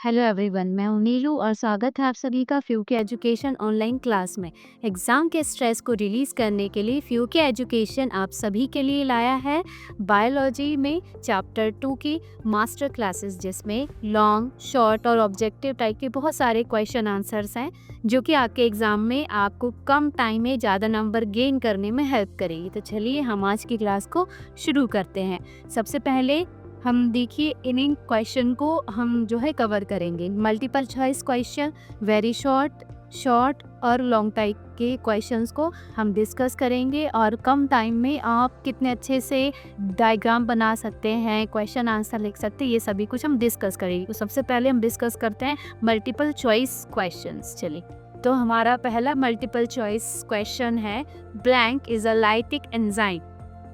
Hello everyone, मैं हूं नीलू और स्वागत है आप सभी का फ्यू के एजुकेशन ऑनलाइन क्लास में। एग्ज़ाम के स्ट्रेस को रिलीज़ करने के लिए फ्यू के एजुकेशन आप सभी के लिए लाया है बायोलॉजी में चैप्टर 2 की मास्टर क्लासेस, जिसमें लॉन्ग, शॉर्ट और ऑब्जेक्टिव टाइप के बहुत सारे क्वेश्चन आंसर्स हैं जो कि आपके एग्ज़ाम में आपको कम टाइम में ज़्यादा नंबर गेन करने में हेल्प करेगी। तो चलिए हम आज की क्लास को शुरू करते हैं। सबसे पहले हम देखिए इन क्वेश्चन को हम जो है कवर करेंगे। Multiple choice question, very short, short और लॉन्ग टाइप के क्वेश्चंस को हम डिस्कस करेंगे और कम टाइम में आप कितने अच्छे से डायग्राम बना सकते हैं, क्वेश्चन आंसर लिख सकते हैं, ये सभी कुछ हम डिस्कस करेंगे। तो सबसे पहले हम डिस्कस करते हैं मल्टीपल चॉइस क्वेश्चंस। चलिए, तो हमारा पहला मल्टीपल चॉइस क्वेश्चन है, blank is a lytic enzyme.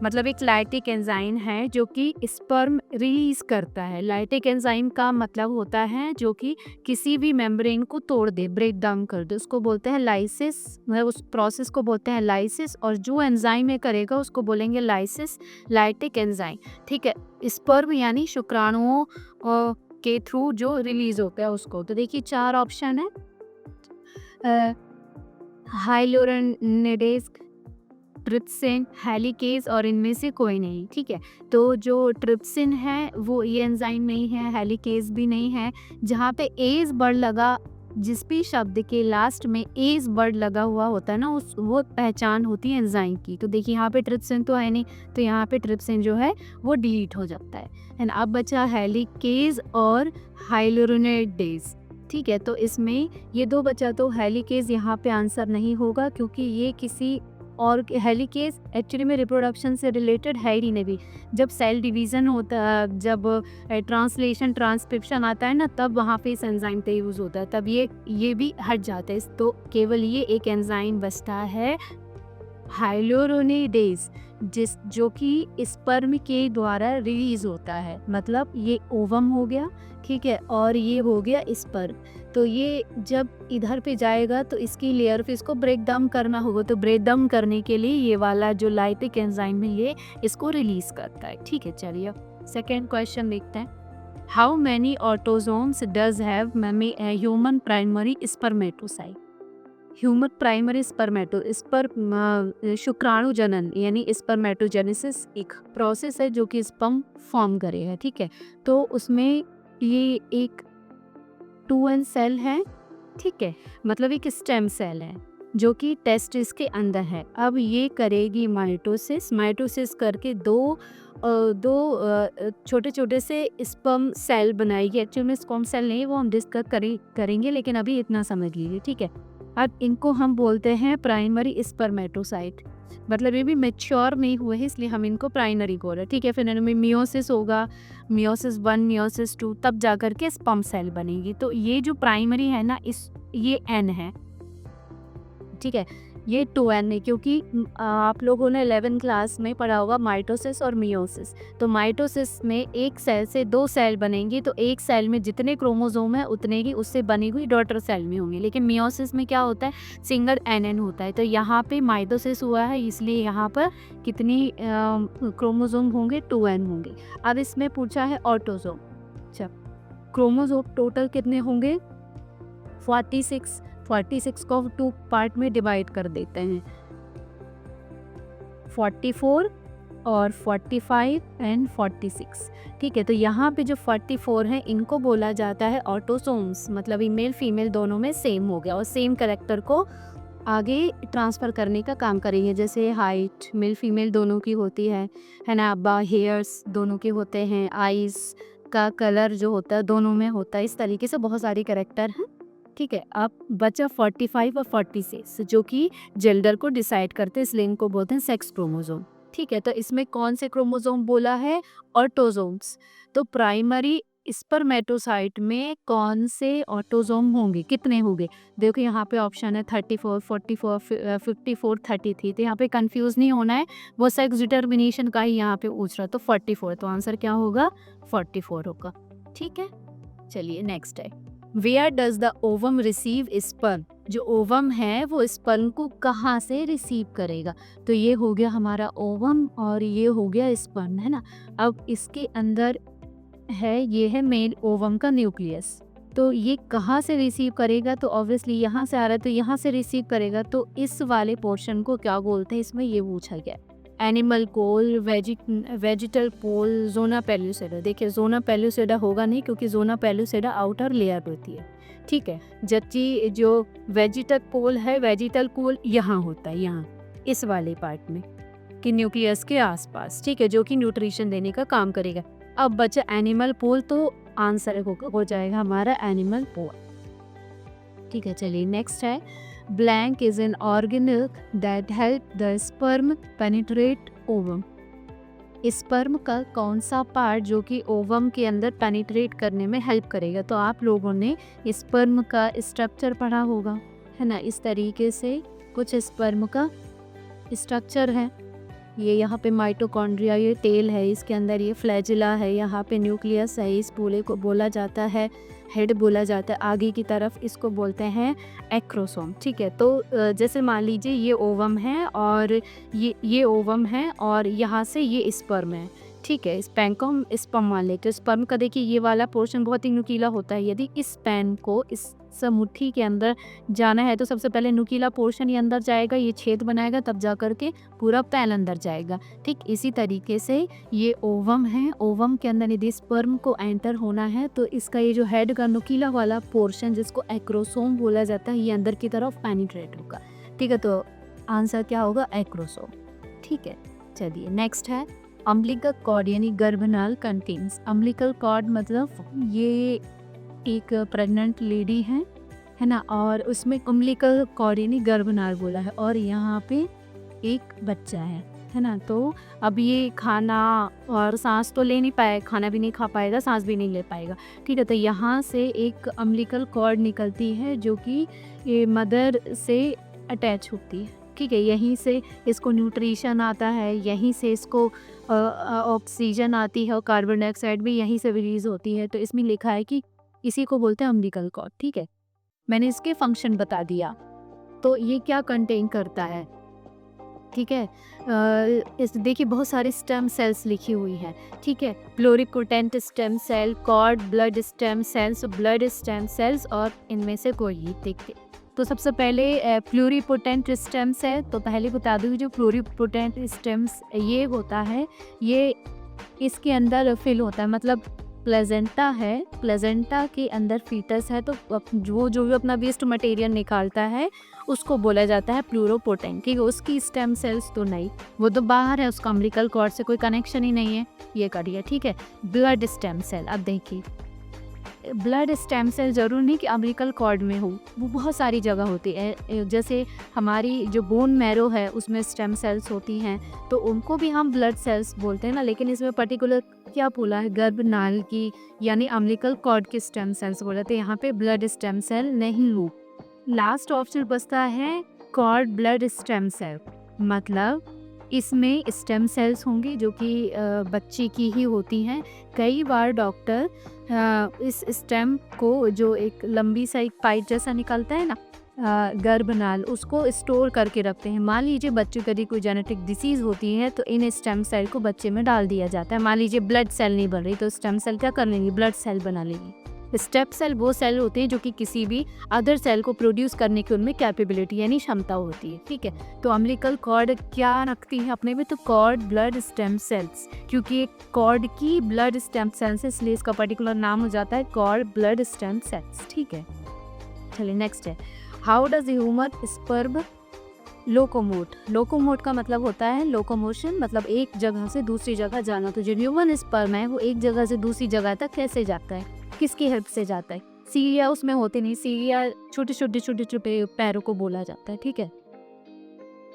मतलब एक लाइटिक एंजाइम है जो कि स्पर्म रिलीज करता है। लाइटिक एंजाइम का मतलब होता है जो कि किसी भी मेम्ब्रेन को तोड़ दे, ब्रेक डाउन कर दे, उसको बोलते हैं लाइसिस। मतलब उस प्रोसेस को बोलते हैं लाइसिस, और जो एंजाइम में करेगा उसको बोलेंगे लाइसिस लाइटिक एंजाइम। ठीक है, स्पर्म यानी शुक्राणुओं के थ्रू जो रिलीज होता है उसको। तो देखिए 4 ऑप्शन है, हाइलोरेनिडेज, ट्रिप्सिन, हेलिकेज और इनमें से कोई नहीं। ठीक है, तो जो ट्रिप्सिन है वो ये एंजाइम नहीं है, हेलिकेज भी नहीं है। जहाँ पे एज वर्ड लगा, जिस भी शब्द के लास्ट में एज वर्ड लगा हुआ होता है ना, उस वो पहचान होती है एंजाइम की। तो देखिए यहाँ पे ट्रिप्सिन तो है नहीं, तो यहाँ पे ट्रिप्सिन जो है वो डिलीट हो जाता है। एंड अब बचा हेलिकेज और हाइलोरेनिडेज। ठीक है, तो इसमें ये 2 बचा, तो हेलिकेज यहाँ पे आंसर नहीं होगा क्योंकि ये किसी और हेलिकेज एक्चुअली में रिप्रोडक्शन से रिलेटेड है ही नहीं। जब सेल डिवीज़न होता है, जब ट्रांसलेशन ट्रांसक्रिप्शन आता है ना, तब वहाँ पे इस एंजाइम का यूज़ होता है, तब ये भी हट जाता है। तो केवल ये एक एंजाइम बचता है, हाइलोरोनिडेज, जो कि स्पर्म के द्वारा रिलीज होता है। मतलब ये ओवम हो गया, ठीक है, और ये हो गया स्पर्म। तो ये जब इधर पे जाएगा तो इसकी लेयर पे इसको ब्रेक डाउन करना होगा। तो ब्रेक डाउन करने के लिए ये वाला जो लाइटिक एंजाइम है ये इसको रिलीज करता है। ठीक है, चलिए सेकेंड क्वेश्चन देखते हैं। How many autosomes does have human primary spermatocyte. Human primary शुक्राणु जनन यानी स्पर्मेटोजेनेसिस एक प्रोसेस है जो कि स्पर्म फॉर्म करेगा। ठीक है, तो उसमें ये एक 2n सेल है। ठीक है, मतलब एक स्टेम सेल है जो कि टेस्टिस के अंदर है। अब ये करेगी माइटोसिस। माइटोसिस करके दो छोटे छोटे से स्पर्म सेल बनाएगी। एक्चुअली में स्पर्म सेल नहीं, वो हम डिस्कस करेंगे, लेकिन अभी इतना समझ लीजिए। ठीक है, अब इनको हम बोलते हैं प्राइमरी स्पर्मेटोसाइट। मतलब ये भी मैच्योर नहीं हुए हैं, इसलिए हम इनको प्राइमरी बोल रहे हैं। ठीक है, फिर इनमें मियोसिस होगा, मियोसिस 1, मियोसिस 2, तब जाकर के स्पर्म सेल बनेगी। तो ये जो प्राइमरी है ना, ये n है। ठीक है, ये 2n है क्योंकि आप लोगों ने 11 क्लास में पढ़ा होगा माइटोसिस और मियोसिस। तो माइटोसिस में एक सेल से 2 सेल बनेंगी, तो एक सेल में जितने क्रोमोसोम है उतने ही उससे बनी हुई डॉटर सेल में होंगी। लेकिन मियोसिस में क्या होता है, सिंगल nn होता है। तो यहाँ पे माइटोसिस हुआ है, इसलिए यहाँ पर कितनी क्रोमोसोम होंगे, 2n होंगे। अब इसमें पूछा है ऑटोसोम। अच्छा, क्रोमोसोम टोटल कितने होंगे, 46 को 2 पार्ट में डिवाइड कर देते हैं, 44 और 45 एंड 46। ठीक है, तो यहाँ पे जो 44 है इनको बोला जाता है ऑटोसोम्स। मतलब ये मेल फीमेल दोनों में सेम हो गया और सेम कैरेक्टर को आगे ट्रांसफ़र करने का काम करेंगे। जैसे हाइट मेल फीमेल दोनों की होती है ना, हेयर्स दोनों के होते हैं, आइज़ का कलर जो होता है दोनों में होता है। इस तरीके से बहुत सारे कैरेक्टर हैं। ठीक है, अब बचा 45 और 46 जो कि जेंडर को डिसाइड करते हैं, इसलिए इनको बोलते हैं सेक्स क्रोमोसोम। ठीक है, तो इसमें कौन से क्रोमोसोम बोला है, ऑटोसोम्स। तो प्राइमरी स्पर्मेटोसाइट में कौन से ऑटोसोम होंगे, कितने होंगे। देखो यहाँ पे ऑप्शन है 34, 44, 54, 33। तो यहाँ पे कंफ्यूज नहीं होना है, वो सेक्स डिटर्मिनेशन का ही यहाँ पे पूछ रहा। तो 44, तो आंसर क्या होगा, 44 होगा। ठीक है, चलिए नेक्स्ट है, where does the ovum receive sperm. जो ओवम है वो स्पर्म को कहाँ से रिसीव करेगा। तो ये हो गया हमारा ओवम और ये हो गया स्पर्म, है ना। अब इसके अंदर है, ये है मेल ओवम का न्यूक्लियस। तो ये कहाँ से रिसीव करेगा, तो ऑब्वियसली यहाँ से आ रहा है तो यहाँ से रिसीव करेगा। तो इस वाले पोर्शन को क्या बोलते हैं, इसमें ये पूछा गया। एनिमल पोल, वेजिटल पोल, जोना पेल्यूसिडा। देखिए जोना पेल्यूसिडा होगा नहीं, क्योंकि जोना पेल्यूसिडा आउटर लेयर होती है, ठीक है। जबकि जो वेजिटल पोल यहाँ होता है, यहाँ इस वाले पार्ट में कि न्यूक्लियस के आसपास, ठीक है, जो कि न्यूट्रिशन देने का काम करेगा। अब बचा एनिमल पोल, तो आंसर हो जाएगा हमारा एनिमल पोल, ठीक है। चलिए नेक्स्ट है, blank is an organelle that help the sperm penetrate ovum. Sperm का कौन सा पार्ट जो कि ओवम के अंदर पेनिट्रेट करने में हेल्प करेगा। तो आप लोगों ने स्पर्म का स्ट्रक्चर पढ़ा होगा, है ना। इस तरीके से कुछ स्पर्म का स्ट्रक्चर है। ये यहाँ पे माइटोकॉन्ड्रिया, ये टेल है, इसके अंदर ये फ्लैजिला है, यहाँ पे न्यूक्लियस है, इस पूरे को बोला जाता है हेड बोला जाता है। आगे की तरफ इसको बोलते हैं एक्रोसोम, ठीक है। तो जैसे मान लीजिए ये ओवम है और ये ओवम है और यहाँ से ये स्पर्म है, ठीक है। स्पैंकम स्पर्म मान लेते हैं। स्पर्म का देखिए ये वाला पोर्शन बहुत ही नुकीला होता है। यदि इस स्पैन को इस मुट्ठी के अंदर जाना है तो सबसे पहले नुकीला पोर्शन ही अंदर जाएगा, ये छेद बनाएगा, तब जा करके पूरा पैन अंदर जाएगा, ठीक। इसी तरीके से ये ओवम है, ओवम के अंदर यदि स्पर्म को एंटर होना है तो इसका ये जो हेड का नुकीला वाला पोर्शन जिसको एक्रोसोम बोला जाता है, ये अंदर की तरफ पेनिट्रेट होगा, ठीक है। तो आंसर क्या होगा, एक्रोसोम, ठीक है। चलिए नेक्स्ट है, अम्बिलिकल कॉर्ड यानी गर्भनाल कंटेन्स। अम्बिलिकल कॉर्ड मतलब ये एक प्रेग्नेंट लेडी है ना, और उसमें अम्बिलिकल कॉर्ड यानी गर्भनाल बोला है, और यहाँ पे एक बच्चा है ना। तो अब ये खाना और सांस तो ले नहीं पाए, खाना भी नहीं खा पाएगा, सांस भी नहीं ले पाएगा, ठीक है। तो यहाँ से एक अम्बिलिकल कॉर्ड निकलती है जो कि ये मदर से अटैच होती है, ठीक है। यहीं से इसको न्यूट्रिशन आता है, यहीं से इसको ऑक्सीजन आती है और कार्बन डाइऑक्साइड भी यहीं से रिलीज होती है। तो इसमें लिखा है कि इसी को बोलते हैं अम्बिलिकल कॉर्ड, ठीक है। मैंने इसके फंक्शन बता दिया। तो ये क्या कंटेन करता है, ठीक है। इस देखिए बहुत सारे स्टेम सेल्स लिखी हुई हैं, ठीक है। Pluripotent stem cell, cord blood stem cells, blood stem cells, और इनमें से कोई देखते। तो सबसे पहले प्लूरिपोटेंट स्टेम्स है, तो पहले बता दूँ जो प्लूरिपोटेंट स्टेम्स ये होता है, ये इसके अंदर फिल होता है, मतलब प्लेजेंटा है, प्लेजेंटा के अंदर फीटस है, तो जो भी अपना वेस्ट मटेरियल निकालता है उसको बोला जाता है प्लूरोपोटेंट, ठीक है। उसकी स्टेम सेल्स तो नहीं, वो तो बाहर है, उसका अम्बिलिकल कॉर्ड से कोई कनेक्शन ही नहीं है, ये करिए, ठीक है। ब्लड स्टेम सेल, अब देखिए ब्लड स्टेम सेल जरूर नहीं कि अम्बिलिकल कॉर्ड में हो, वो बहुत सारी जगह होती है। जैसे हमारी जो बोन मैरो है उसमें स्टेम सेल्स होती हैं, तो उनको भी हम ब्लड सेल्स बोलते हैं ना, लेकिन इसमें पर्टिकुलर क्या बोला है, गर्भनाल की यानी अम्बिलिकल कॉर्ड की स्टेम सेल्स बोला, तो यहाँ पे ब्लड स्टेम सेल नहीं हो। लास्ट ऑप्शन बचता है कॉर्ड ब्लड स्टेम सेल, मतलब इसमें स्टेम सेल्स होंगी जो कि बच्चे की ही होती हैं। कई बार डॉक्टर इस स्टेम को जो एक लंबी सा एक पाइप जैसा निकलता है ना गर्भनाल, उसको स्टोर करके रखते हैं। मान लीजिए बच्चे को यदि कोई जेनेटिक डिसीज़ होती है तो इन स्टेम सेल को बच्चे में डाल दिया जाता है। मान लीजिए ब्लड सेल नहीं बन रही तो स्टेम सेल क्या कर लेंगी, ब्लड सेल बना लेंगी। स्टेम सेल वो सेल होते हैं जो कि किसी भी अदर सेल को प्रोड्यूस करने की उनमें कैपेबिलिटी यानी क्षमता होती है, ठीक है। तो अम्बिलिकल कॉर्ड क्या रखती है अपने में, तो कॉर्ड ब्लड स्टेम सेल्स, क्योंकि एक कॉर्ड की ब्लड स्टेम सेल्स इसलिए इसका पर्टिकुलर नाम हो जाता है कॉर्ड ब्लड स्टेम सेल्स, ठीक है। चलिए नेक्स्ट है, how does human sperm locomote. Locomote का मतलब होता है लोकोमोशन, मतलब एक जगह से दूसरी जगह जाना। तो जो ह्यूमन स्पर्म है वो एक जगह से दूसरी जगह तक कैसे जाता है, किसकी हेल्प से जाता है। सीरिया उसमें होती नहीं, सीरिया छोटे छोटे पैरों को बोला जाता है, ठीक है।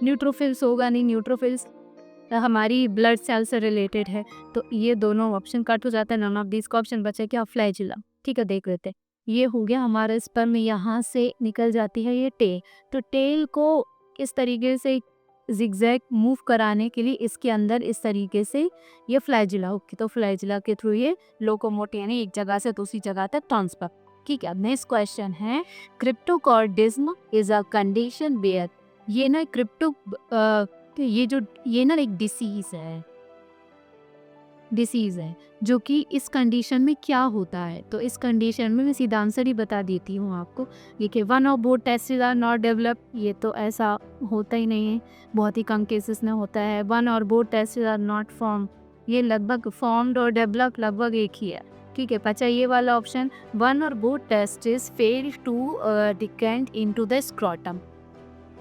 न्यूट्रोफिल्स होगा नहीं, न्यूट्रोफिल्स हमारी ब्लड सेल से रिलेटेड है, तो ये दोनों ऑप्शन कट हो जाता है। नन ऑफ दिस का ऑप्शन बचे क्या, फ्लैजिला, ठीक है। देख लेते हैं, ये हो गया हमारा स्पर्म, यहाँ से निकल जाती है ये टेल। तो टेल को इस तरीके से जिगजैग मूव कराने के लिए इसके अंदर इस तरीके से ये फ्लैजिला होगी, तो फ्लैजिला के थ्रू ये लोकोमोट यानी एक जगह से दूसरी जगह तक ट्रांसफर, ठीक है। अब नेक्स्ट क्वेश्चन है, cryptorchidism is a condition where. ये ना ये ना एक डिसीज है, डिसीज़ है, जो कि इस कंडीशन में क्या होता है। तो इस कंडीशन में मैं सीधा आंसर ही बता देती हूँ आपको। देखिए, वन और both testis are not develop, ये तो ऐसा होता ही नहीं है, बहुत ही कम केसेस में होता है। वन और both testis are not form, ये लगभग फॉर्म्ड और डेवलप लगभग एक ही है। ठीक है, बचा ये वाला ऑप्शन, वन और both testes fail to descend into the scrotum.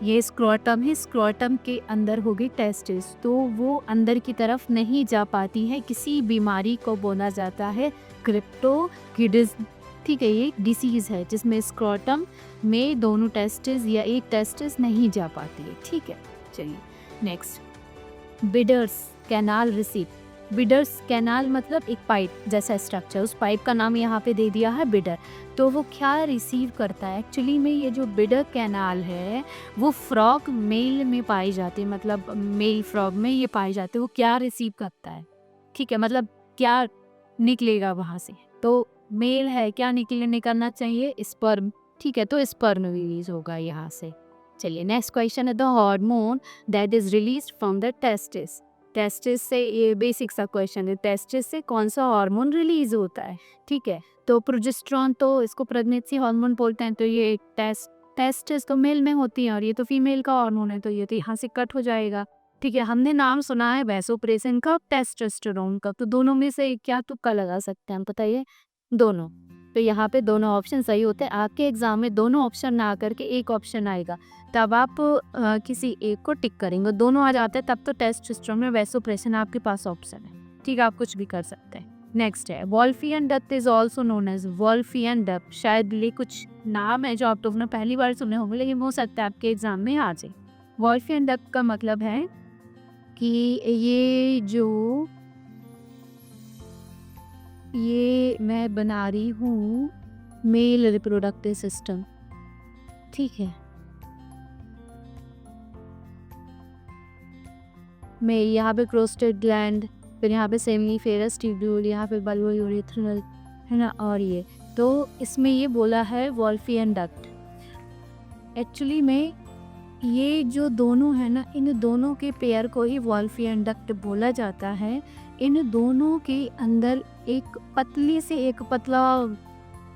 ये स्क्रोटम है, स्क्रोटम के अंदर होगी टेस्टिस, तो वो अंदर की तरफ नहीं जा पाती है। किसी बीमारी को बोला जाता है क्रिप्टोकिडिस। ठीक है, ये डिसीज़ है जिसमें स्क्रोटम में दोनों टेस्टिस या एक टेस्टिस नहीं जा पाती है। ठीक है, चलिए next, bidders canal receipt. Bidders canal मतलब एक पाइप जैसा स्ट्रक्चर, उस पाइप का नाम यहाँ पे दे दिया है बिडर। तो वो क्या रिसीव करता है एक्चुअली में, ये जो बिडर कैनाल है वो फ्रॉग मेल में पाई जाती है, मतलब मेल फ्रॉग में ये पाई जाती है। वो क्या रिसीव करता है, ठीक है, मतलब क्या निकलेगा वहाँ से, तो मेल है, क्या निकलना चाहिए, स्पर्म। ठीक है, तो स्पर्म रिलीज होगा यहाँ से। चलिए नेक्स्ट क्वेश्चन है, the hormone that is release from the testis. Testis से, ये बेसिक सा क्वेश्चन है, टेस्टिस से कौन सा हार्मोन रिलीज होता है। ठीक है, तो प्रोजेस्टेरॉन, तो इसको प्रेगनेंसी हार्मोन बोलते हैं। तो ये टेस्टिस तो मेल में होती है और ये तो फीमेल का हार्मोन है, तो ये तो यहाँ से कट हो जाएगा। ठीक है, हमने नाम सुना है वैसोप्रेसिन का, टेस्टोस्टेरोन का, तो दोनों में से क्या तुक्का लगा सकते हैं, बताइए। दोनों, तो यहाँ पे दोनों ऑप्शन सही होते हैं। आपके एग्जाम में दोनों ऑप्शन ना आकर के एक ऑप्शन आएगा, तब आप किसी एक को टिक करेंगे। दोनों आ जाते हैं तब तो टेस्टोस्टेरोन में वैसोप्रेसिन आपके पास ऑप्शन है। ठीक है, आप कुछ भी कर सकते हैं। नेक्स्ट है, Wolffian duct is also known as Wolffian duct. शायद ये कुछ नाम है जो आप लोगों ने पहली बार सुने होंगे, लेकिन हो सकता है आपके एग्जाम में आ जाए। वॉल्फियन डक्ट का मतलब है कि ये मैं बना रही हूँ मेल रिप्रोडक्टिव सिस्टम। ठीक है, मैं यहाँ पे प्रोस्टेट ग्लैंड, फिर यहाँ पे सेमिनिफेरस ट्यूब्यूल, यहाँ पे बल्बो यूरेथ्रल है ना, और ये तो इसमें ये बोला है वॉल्फियन डक्ट। एक्चुअली में ये जो दोनों है ना, इन दोनों के पेयर को ही वॉल्फियन डक्ट बोला जाता है। इन दोनों के अंदर एक पतली से एक पतला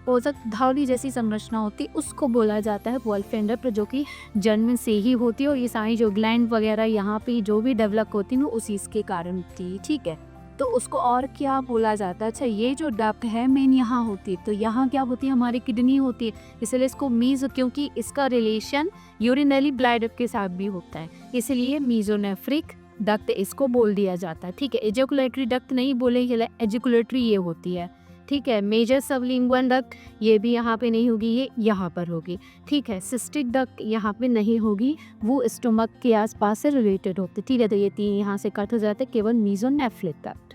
पोषक धावली जैसी संरचना होती है, उसको बोला जाता है वॉल्फियन डक्ट, जो कि जन्म से ही होती है। और ये सारी जो ग्लैंड वगैरह यहाँ पे जो भी डेवलप होती है ना, उसी के कारण होती है। ठीक है, तो उसको और क्या बोला जाता है, अच्छा ये जो डक्ट है मेन यहाँ होती है, तो यहाँ क्या होती है, हमारी किडनी होती है, इसलिए इसको मीज़ो, क्योंकि इसका रिलेशन यूरिनरी ब्लैडर के साथ भी होता है, इसलिए मीजोनेफ्रिक डक्ट इसको बोल दिया जाता है। ठीक है, एजैकुलेटरी डक्ट नहीं बोलेंगे, एजैकुलेटरी ये होती है। ठीक है, मेजर सबलिंगुअल डक्ट ये भी यहाँ पे नहीं होगी, ये यहाँ पर होगी। ठीक है, सिस्टिक डक्ट यहाँ पे नहीं होगी, वो स्टोमक के आसपास से रिलेटेड होती है। ठीक है, तो ये तीन यहाँ से कट हो जाते हैं, केवल मीजोनेफ्रिक डक्ट।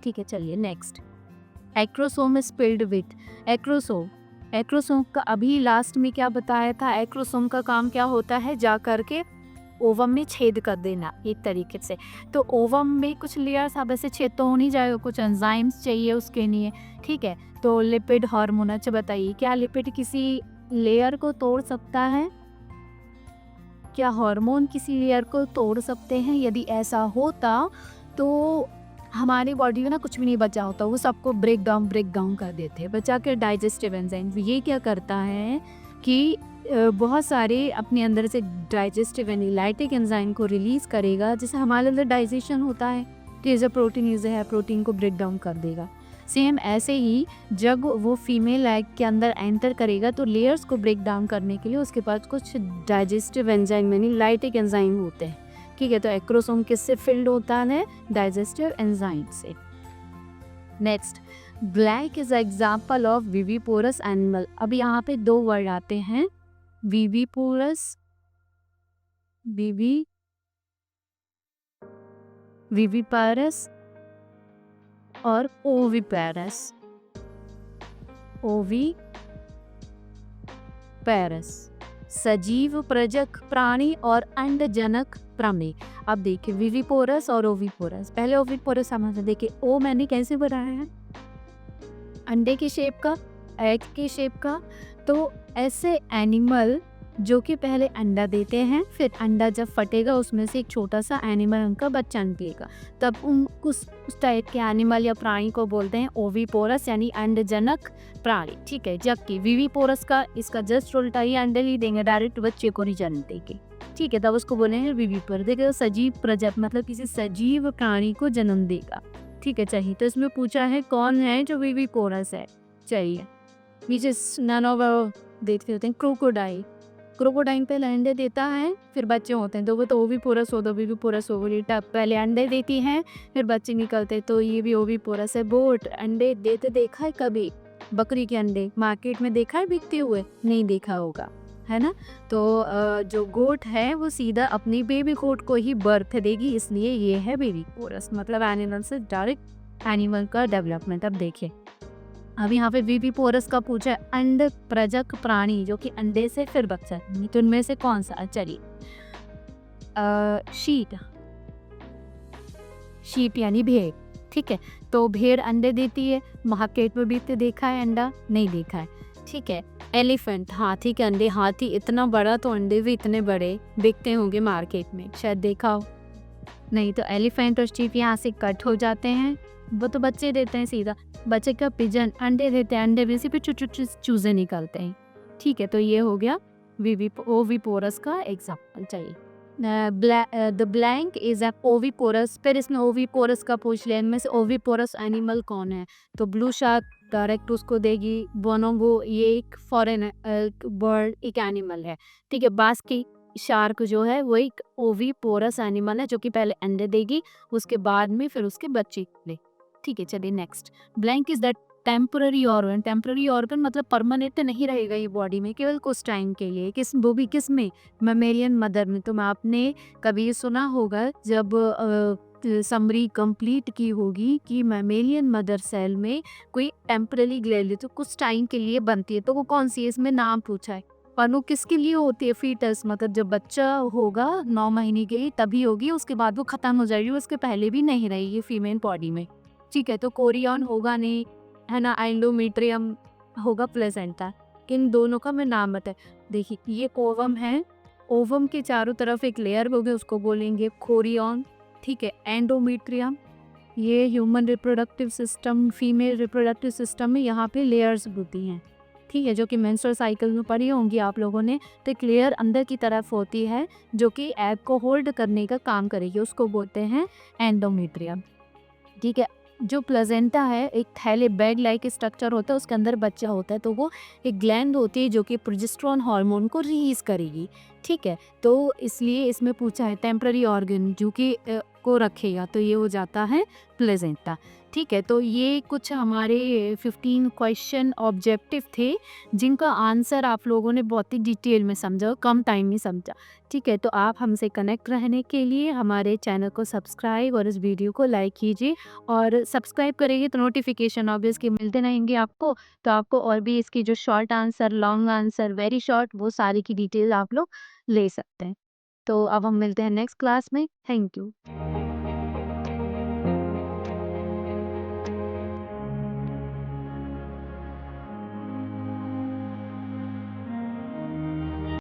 ठीक है, चलिए next, acrosome is filled with. Acrosome का अभी लास्ट में क्या बताया था, एक्रोसोम का काम क्या होता है, जा करके ओवम में छेद कर देना एक तरीके से। तो ओवम में कुछ लेयर्स, अब ऐसे छेद तो हो नहीं जाएगा, कुछ एंजाइम्स चाहिए उसके लिए। ठीक है, तो लिपिड हार्मोन, अच्छा बताइए क्या लिपिड किसी लेयर को तोड़ सकता है, क्या हार्मोन किसी लेयर को तोड़ सकते हैं? यदि ऐसा होता तो हमारी बॉडी में ना कुछ भी नहीं बचा होता, वो सबको ब्रेक डाउन कर देते हैं, बचा के डाइजेस्टिव एंजाइम। ये क्या करता है कि बहुत सारे अपने अंदर से डाइजेस्टिव एंजाइलेटिक एंजाइम को रिलीज़ करेगा, जिससे हमारे अंदर डाइजेशन होता है। तो प्रोटीन है, प्रोटीन को ब्रेक डाउन कर देगा। सेम ऐसे ही जब वो फीमेल एग के अंदर एंटर करेगा तो लेयर्स को ब्रेक डाउन करने के लिए उसके पास कुछ डाइजेस्टिव एंजाइम यानी लाइटिक एंजाइम होते हैं। ठीक है, तो एक्रोसोम किससे फिल्ड होता है, डाइजेस्टिव एंजाइम से। Next, black is example of viviparous animal. अब यहाँ पे दो वर्ड आते हैं, विविपोरस, विविपारस और ओविपेरस। सजीव प्रजक प्राणी और अंडजनक प्राणी। अब देखिए विविपोरस और ओविपोरस। पहले ओविपोरस समझ, देखिए ओ मैंने कैसे बनाया है, अंडे की शेप का, एग की शेप का। तो ऐसे एनिमल जो कि पहले अंडा देते हैं, फिर अंडा जब फटेगा उसमें से एक छोटा सा एनिमल उनका बच्चा निकलेगा, तब उस टाइप के एनिमल या प्राणी को बोलते हैं ओविपोरस यानी अंडजनक प्राणी। ठीक है, जबकि विविपोरस का इसका जस्ट उल्टा ही, अंडे नहीं देंगे, डायरेक्ट बच्चे को नहीं जन्म देंगे। ठीक है, तब उसको बोलेंगे विविपर। देखिए सजीव प्रजाति मतलब किसी सजीव प्राणी को जन्म देगा। ठीक है, चाहिए तो इसमें पूछा है कौन है जो विविपोरस है। चाहिए देखते होते हैं क्रोकोडाइल। क्रोकोडाइल पहले अंडे देता है, फिर बच्चे होते हैं, तो वो तो ओविपोरस हो, तो विविपोरस हो गई। टब पहले अंडे देती है, फिर बच्चे निकलते, तो ये भी ओविपोरस है। बोट अंडे देते देखा है कभी? बकरी के अंडे मार्केट में देखा है बिकते हुए? नहीं देखा होगा, है ना। तो जो गोट है वो सीधा अपनी बेबी गोट को ही बर्थ देगी, इसलिए ये है बेबी पोरस, मतलब एनिमल से डायरेक्ट एनिमल का डेवलपमेंट। अब देखिए, अब यहाँ पे विविपोरस का पूछा है अंड प्रजक प्राणी जो कि अंडे से फिर बच्चा, तो उनमें से कौन सा? चलिए शीप यानी भेड़। ठीक है, तो भेड़ अंडे देती है, मार्केट में भी तो देखा है अंडा? नहीं देखा है। ठीक है, एलिफेंट हाथी के अंडे, हाथी इतना बड़ा तो अंडे भी इतने बड़े बिकते होंगे मार्केट में, शायद देखा हो। नहीं, तो एलिफेंट और शीप यहाँ से कट हो जाते हैं, वो तो बच्चे देते हैं सीधा। बच्चे का पिजन अंडे देते हैं, अंडे में से भी चूजे निकलते हैं। ठीक है, तो ये हो गया ओविपोरस का एग्जाम्पल। चाहिए the blank is a oviparous. फिर इसमें ओविपोरस का पूछ लिया, इनमें से ओविपोरस एनिमल कौन है? तो ब्लू शार्क डायरेक्ट उसको देगी। बोनोबो ये एक फॉरेन बर्ड, एक एनिमल है। ठीक है, बास की शार्क जो है वो एक ओविपोरस एनिमल है जो कि पहले अंडे देगी, उसके बाद में फिर उसके बच्चे ले। ठीक है, चलिए next. Blank is the temporary organ. Temporary organ मतलब परमानेंट नहीं रहेगा ये बॉडी में, केवल कुछ टाइम के लिए। वो भी किस में? ममेरियन मदर में। तो आपने कभी सुना होगा जब समरी कंप्लीट की होगी कि ममेरियन मदर सेल में कोई टेम्पररी ग्लैंड तो कुछ टाइम के लिए बनती है, तो वो कौन सी है? इसमें नाम पूछा है। पर वो किसके लिए होती है? फीटस, मतलब जब बच्चा होगा 9 महीने के लिए तभी होगी, उसके बाद वो खत्म हो जाएगी, उसके पहले भी नहीं रहेगी फीमेल बॉडी में। ठीक है, तो कोरियन होगा नहीं, है ना, एंडोमेट्रियम होगा, प्लेसेंटा। इन दोनों का मैं नाम बता। देखिए ये ओवम है, ओवम के चारों तरफ एक लेयर होगी, उसको बोलेंगे कोरियन। ठीक है, एंडोमेट्रियम ये human reproductive system, female reproductive system में यहाँ पे लेयर्स होती हैं। ठीक है, जो कि मेंस्ट्रुअल साइकिल में पढ़ी होंगी आप लोगों ने। तो एक लेयर अंदर की तरफ होती है जो कि एग को होल्ड करने का काम करेगी, उसको बोलते हैं एंडोमेट्रियम। ठीक है, जो प्लेजेंटा है एक थैले बेड लाइक स्ट्रक्चर होता है, उसके अंदर बच्चा होता है, तो वो एक ग्लैंड होती है जो कि प्रोजेस्टेरोन हार्मोन को रिलीज करेगी। ठीक है, तो इसलिए इसमें पूछा है टेम्पररी ऑर्गन जो कि को रखेगा, तो ये हो जाता है प्लेजेंटा। ठीक है, तो ये कुछ हमारे 15 क्वेश्चन ऑब्जेक्टिव थे जिनका आंसर आप लोगों ने बहुत ही डिटेल में समझा, कम टाइम में समझा। ठीक है, तो आप हमसे कनेक्ट रहने के लिए हमारे चैनल को सब्सक्राइब और इस वीडियो को लाइक कीजिए, और सब्सक्राइब करेंगे तो नोटिफिकेशन ऑब्वियसली मिलते रहेंगे आपको। तो आपको और भी इसकी जो short answer, long answer, very short, वो सारी की डिटेल आप लोग ले सकते हैं। तो अब हम मिलते हैं नेक्स्ट क्लास में। Thank you.